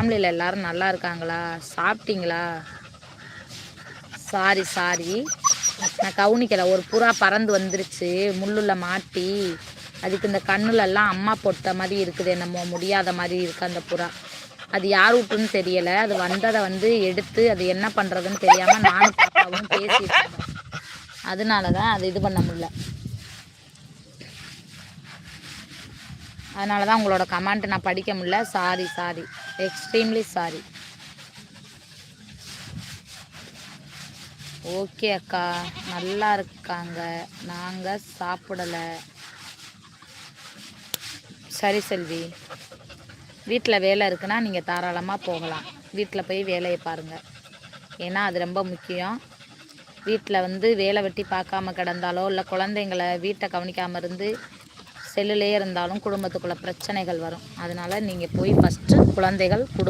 ஃபேமிலியில் எல்லோரும் நல்லா இருக்காங்களா? சாப்பிட்டீங்களா? சாரி நான் கவனிக்கலை. ஒரு புறா பறந்து வந்துருச்சு முள்ளுள்ள மாட்டி. அதுக்கு இந்த கண்ணுலெல்லாம் அம்மா போட்ட மாதிரி இருக்குது, என்னமோ முடியாத மாதிரி இருக்குது அந்த புறா. அது யார் விட்டுன்னு தெரியலை. அது வந்ததை எடுத்து அது என்ன பண்ணுறதுன்னு தெரியாமல் நானும் பாப்பாவும் பேசிட்டு இருந்தோம். அதனால தான் அது இது பண்ண முடியல. அதனால தான் உங்களோட கமெண்ட் நான் படிக்க முடியல. Sorry extremely sorry. ஓகே அக்கா, நல்லா இருக்காங்க. நாங்கள் சாப்பிடலை. சரி செல்வி, வீட்டில் வேலை இருக்குன்னா நீங்கள் தாராளமாக போகலாம். வீட்டில் போய் வேலையை பாருங்கள். ஏன்னா அது ரொம்ப முக்கியம். வீட்டில் வேலை வெட்டி பார்க்காம கிடந்தாலோ இல்லை குழந்தைங்கள வீட்டை கவனிக்காமல் இருந்து செல்லுலேயே இருந்தாலும் குடும்பத்துக்குள்ளே பிரச்சனைகள் வரும். அதனால் நீங்கள் போய் ஃபஸ்ட்டு குழந்தைகள்